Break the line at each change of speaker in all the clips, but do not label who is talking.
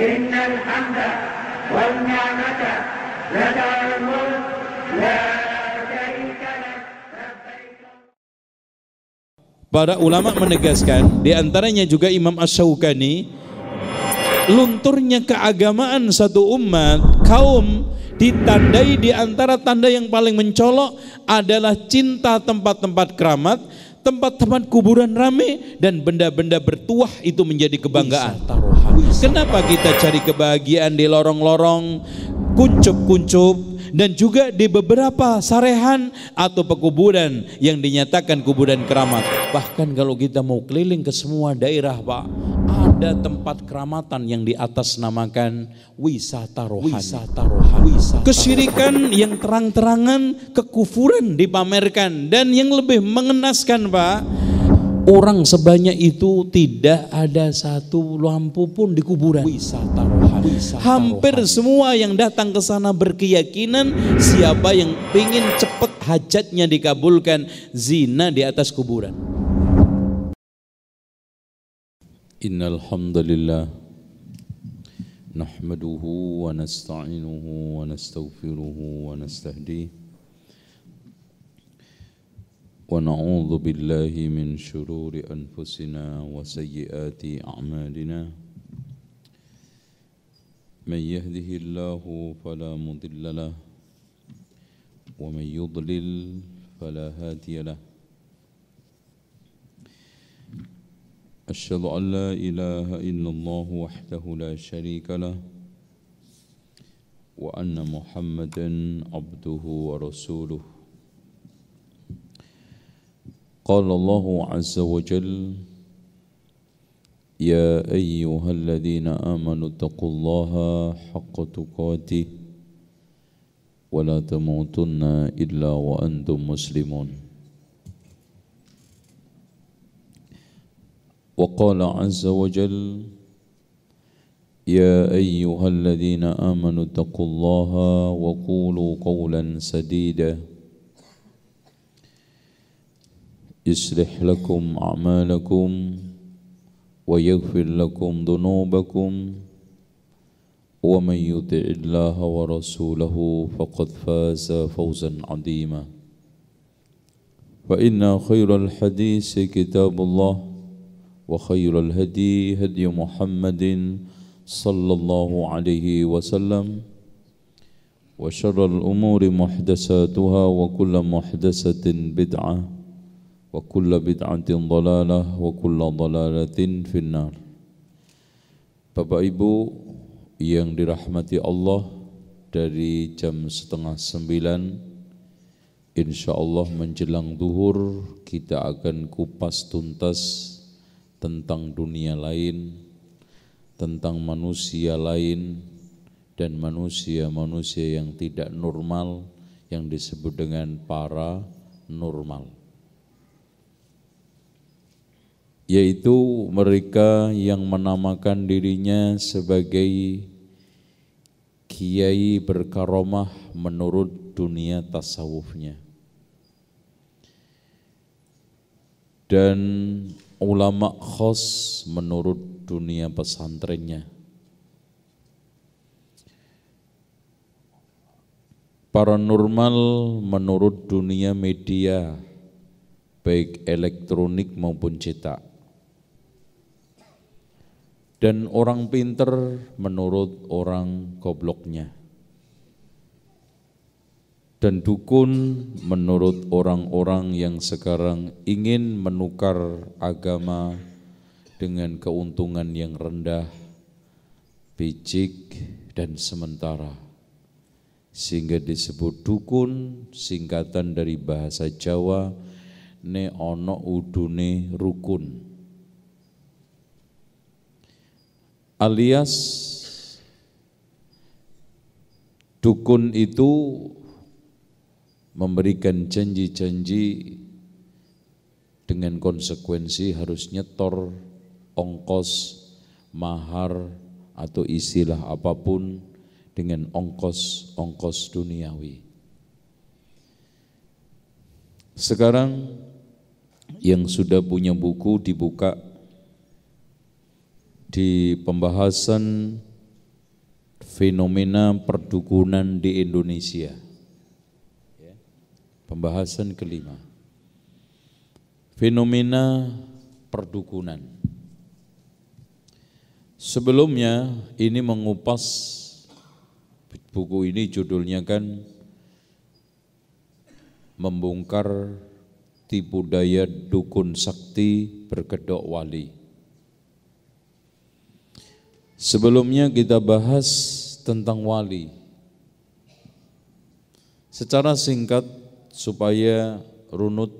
innal hamda wal ni'mata lakal mulk la syarika lak.
Para ulama menegaskan, di antaranya juga Imam Asy-Syaukani, lunturnya keagamaan satu umat, kaum, ditandai di antara tanda yang paling mencolok adalah cinta tempat-tempat keramat, tempat-tempat kuburan rame, dan benda-benda bertuah itu menjadi kebanggaan. Kenapa kita cari kebahagiaan di lorong-lorong, kuncup-kuncup, dan juga di beberapa sarehan atau pekuburan yang dinyatakan kuburan keramat. Bahkan kalau kita mau keliling ke semua daerah, Pak, ada tempat keramatan yang diatasnamakan wisata rohani. Kesyirikan yang terang-terangan, kekufuran dipamerkan, dan yang lebih mengenaskan, Pak, orang sebanyak itu tidak ada satu lampu pun di kuburan. Wisata rohani. Hampir semua yang datang ke sana berkeyakinan siapa yang ingin cepat hajatnya dikabulkan, zina di atas kuburan. Innal hamdalillah nahmaduhu wa nasta'inuhu wa nastaghfiruhu wa nastahdihi wa na'udzu billahi min syururi anfusina wa sayyiati a'malina. Man yahdihillahu fala mudilla lahu wa man yudlil fala hadiya lahu. Asyhadu an la ilaha illallah wahdahu la syarika lah wa anna Muhammadan abduhu wa rasuluh. Qala Allah azza wa jalla ya ayyuhalladzina amanu taqullaha haqqa tuqatih wa la tamutunna illa wa antum muslimun. وقال عز وجل يا أيها الذين آمنوا اتقوا الله وقولوا قولا سديدا يصلح لكم أعمالكم ويغفر لكم ذنوبكم ومن يطع الله ورسوله فقد فاز فوزا عظيما فإن خير الحديث كتاب الله وخير الهدي هدي محمد صلى الله عليه وسلم وشر الأمور محدثاتها وكل محدثة بدعة وكل بدعة ضلالة وكل ضلالة في النار. Bapak Ibu yang dirahmati Allah, dari jam 8:30 insyaallah menjelang zuhur kita akan kupas tuntas tentang dunia lain, tentang manusia lain, dan manusia-manusia yang tidak normal yang disebut dengan paranormal, yaitu mereka yang menamakan dirinya sebagai kiai berkaromah menurut dunia tasawufnya, dan ulama khos menurut dunia pesantrennya. Paranormal menurut dunia media, baik elektronik maupun cetak. Dan orang pinter menurut orang gobloknya. Dan dukun menurut orang-orang yang sekarang ingin menukar agama dengan keuntungan yang rendah, picik, dan sementara, sehingga disebut dukun, singkatan dari bahasa Jawa ne ono udune rukun, alias dukun itu memberikan janji-janji dengan konsekuensi harus nyetor ongkos, mahar, atau istilah apapun dengan ongkos duniawi. Sekarang yang sudah punya buku dibuka di pembahasan fenomena perdukunan di Indonesia. Pembahasan kelima, fenomena perdukunan. Sebelumnya ini mengupas, buku ini judulnya kan membongkar tipu daya dukun sakti berkedok wali. Sebelumnya kita bahas tentang wali secara singkat supaya runut.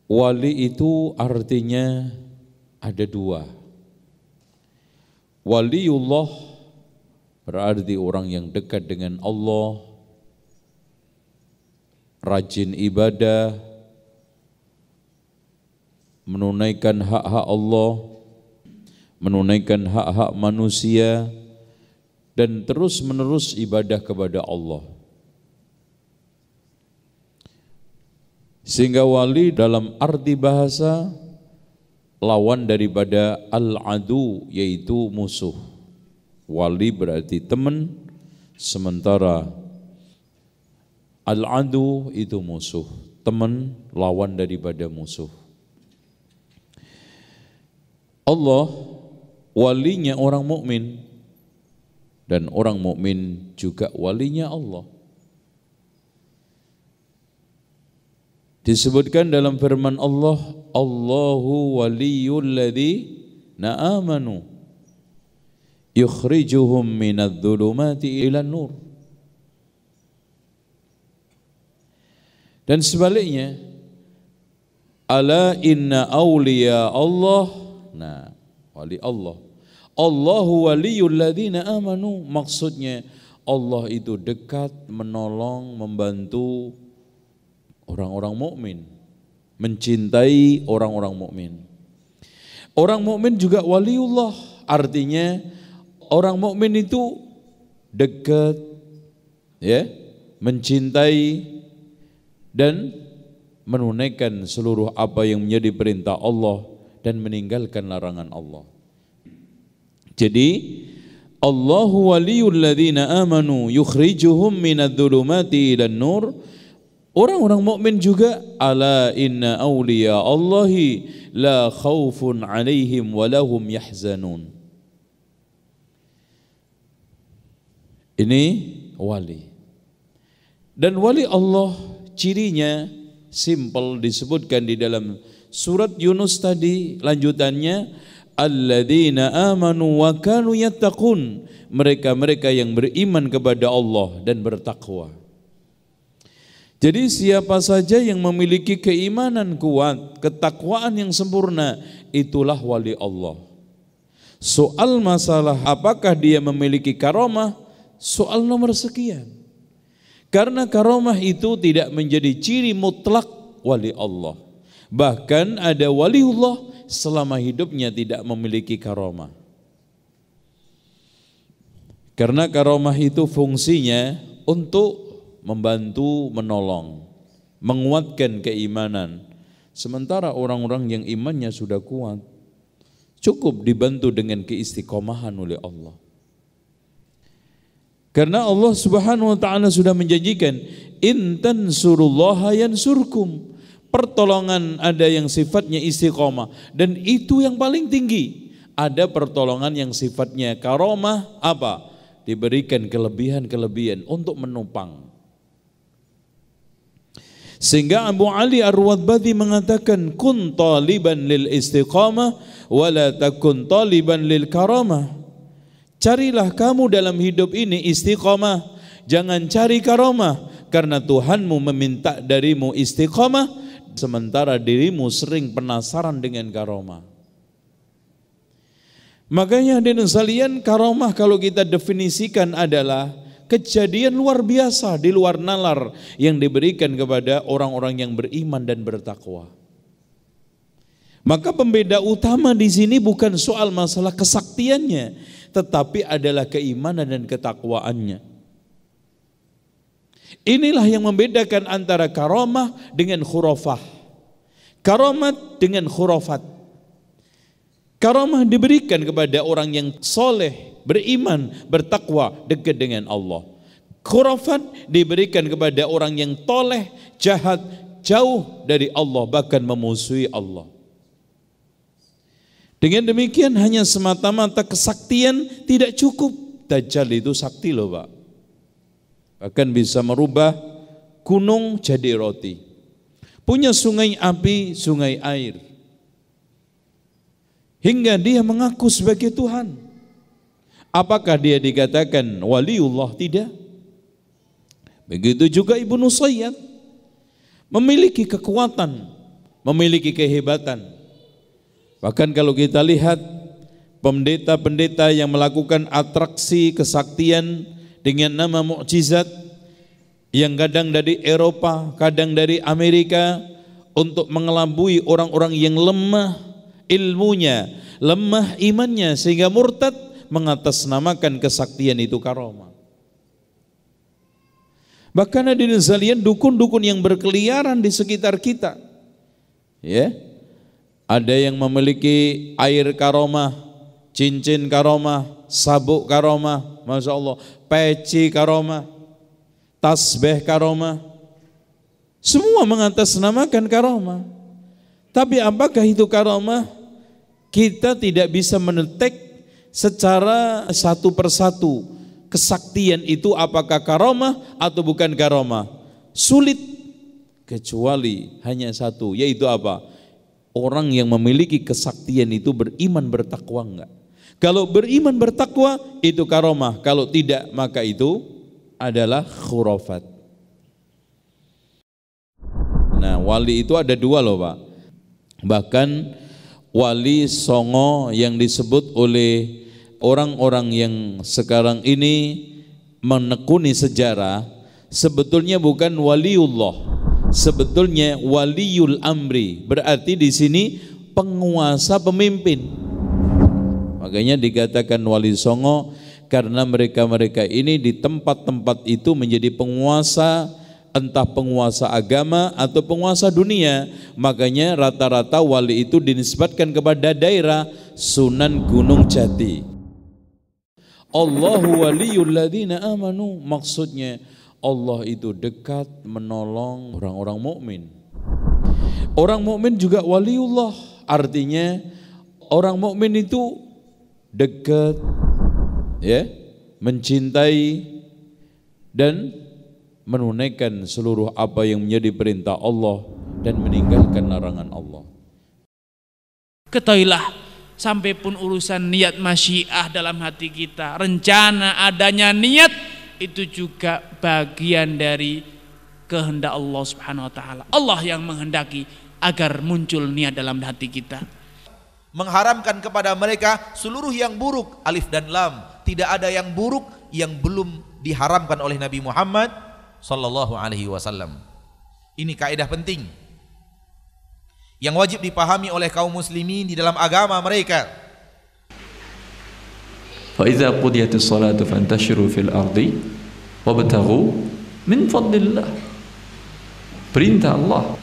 Wali itu artinya ada dua. Waliullah berarti orang yang dekat dengan Allah, rajin ibadah, menunaikan hak-hak Allah, menunaikan hak-hak manusia, dan terus-menerus ibadah kepada Allah. Sehingga wali dalam arti bahasa lawan daripada al-adu, yaitu musuh. Wali berarti teman, sementara al-adu itu musuh, teman lawan daripada musuh. Allah walinya orang mukmin dan orang mukmin juga walinya Allah. Disebutkan dalam firman Allah, Allahu waliyul ladzina amanu yukhrijuhum minadh dhulumati ilan nur. Dan sebaliknya, ala inna awliya Allah, nah wali Allah, Allahu waliyul ladzina amanu, maksudnya Allah itu dekat, menolong, membantu orang-orang mukmin, mencintai orang-orang mukmin. Orang mukmin juga waliullah, artinya orang mukmin itu dekat, ya, mencintai dan menunaikan seluruh apa yang menjadi perintah Allah dan meninggalkan larangan Allah. Jadi Allahu waliyul ladzina amanu yukhrijuhum minadh dhulumati ilan nur. Orang-orang mukmin juga ala inna awliya Allahi la khaufun alaihim wa lahum yahzanun. Ini wali. Dan wali Allah cirinya simpel, disebutkan di dalam surat Yunus tadi, lanjutannya alladzina amanu wa kanu yattaqun, mereka-mereka yang beriman kepada Allah dan bertakwa. Jadi siapa saja yang memiliki keimanan kuat, ketakwaan yang sempurna, itulah wali Allah. Soal masalah apakah dia memiliki karamah, soal nomor sekian. Karena karamah itu tidak menjadi ciri mutlak wali Allah. Bahkan ada waliullah selama hidupnya tidak memiliki karamah. Karena karamah itu fungsinya untuk membantu, menolong, menguatkan keimanan. Sementara orang-orang yang imannya sudah kuat, cukup dibantu dengan keistiqomahan oleh Allah. Karena Allah Subhanahu wa taala sudah menjanjikan, in tansurullaha yansurkum. Pertolongan ada yang sifatnya istiqomah, dan itu yang paling tinggi. Ada pertolongan yang sifatnya karamah, apa? Diberikan kelebihan-kelebihan untuk menopang. Sehingga Abu Ali Ar-Wadbadi mengatakan, kun taliban lil istiqamah wala takun taliban lil karamah. Carilah kamu dalam hidup ini istiqamah, jangan cari karamah, karena Tuhanmu meminta darimu istiqamah, sementara dirimu sering penasaran dengan karamah. Makanya hadirin sekalian, karamah kalau kita definisikan adalah kejadian luar biasa di luar nalar yang diberikan kepada orang-orang yang beriman dan bertakwa. Maka pembeda utama di sini bukan soal masalah kesaktiannya, tetapi adalah keimanan dan ketakwaannya. Inilah yang membedakan antara karamah dengan khurafah, karamat dengan khurafat. Karamah diberikan kepada orang yang soleh, beriman, bertakwa, dekat dengan Allah. Khurafat diberikan kepada orang yang toleh, jahat, jauh dari Allah, bahkan memusuhi Allah. Dengan demikian hanya semata-mata kesaktian tidak cukup. Dajjal itu sakti loh Pak. Bahkan bisa merubah gunung jadi roti. Punya sungai api, sungai air. Hingga dia mengaku sebagai Tuhan. Apakah dia dikatakan waliullah? Tidak. Begitu juga Ibnu Sayyad. Memiliki kekuatan, memiliki kehebatan. Bahkan kalau kita lihat pendeta-pendeta yang melakukan atraksi kesaktian dengan nama mukjizat, yang kadang dari Eropa, kadang dari Amerika, untuk mengelabui orang-orang yang lemah ilmunya, lemah imannya, sehingga murtad, mengatasnamakan kesaktian itu karamah. Bahkan ada sekalian dukun-dukun yang berkeliaran di sekitar kita. Ya. Ada yang memiliki air karamah, cincin karamah, sabuk karamah, Masya Allah, peci karamah, tasbih karamah. Semua mengatasnamakan karamah. Tapi apakah itu karamah? Kita tidak bisa mendetek secara satu persatu kesaktian itu apakah karamah atau bukan karamah. Sulit, kecuali hanya satu, yaitu apa? Orang yang memiliki kesaktian itu beriman bertakwa enggak? Kalau beriman bertakwa itu karamah, kalau tidak maka itu adalah khurafat. Nah, wali itu ada dua loh Pak. Bahkan wali songo yang disebut oleh orang-orang yang sekarang ini menekuni sejarah sebetulnya bukan waliullah, sebetulnya waliul amri, berarti di sini penguasa, pemimpin. Makanya dikatakan wali songo karena mereka-mereka ini di tempat-tempat itu menjadi penguasa, entah penguasa agama atau penguasa dunia. Makanya rata-rata wali itu dinisbatkan kepada daerah Sunan Gunung Jati. Allahu waliyul ladzina amanu, maksudnya Allah itu dekat menolong orang-orang mukmin. Orang mukmin juga waliullah, artinya orang mukmin itu dekat, ya, mencintai dan menunaikan seluruh apa yang menjadi perintah Allah dan meninggalkan larangan Allah.
Ketahuilah, sampai pun urusan niat masyiah dalam hati kita, rencana adanya niat itu juga bagian dari kehendak Allah Subhanahu wa taala. Allah yang menghendaki agar muncul niat dalam hati kita.
Mengharamkan kepada mereka seluruh yang buruk, alif dan lam. Tidak ada yang buruk yang belum diharamkan oleh Nabi Muhammad sallallahu alaihi wasallam. Ini kaidah penting yang wajib dipahami oleh kaum muslimin di dalam agama mereka.
Fa idza qudiyatis salatu fantashiru fil ardi wabtaghu min fadlillah. Perintah Allah.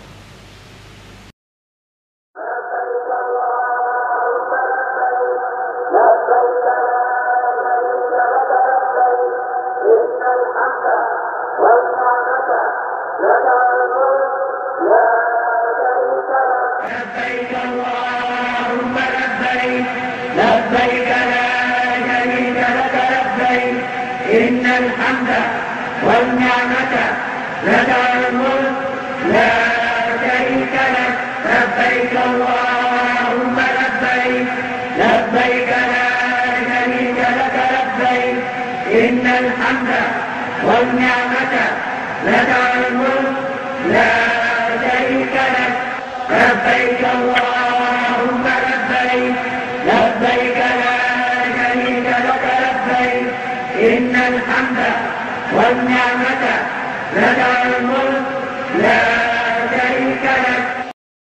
لبيك اللهم لبيك لبيك لا شريك لك لبيك إن الحمد والنعمة لك الملك لا شريك لك لبيك اللهم لبيك لبيك لا شريك لك لبيك إن الحمد والنعمة لك الملك لا شريك لك لبيك اللهم لبيك لبيك لا شريك لك لبيك إن الحمد والنعمة لك الملك لا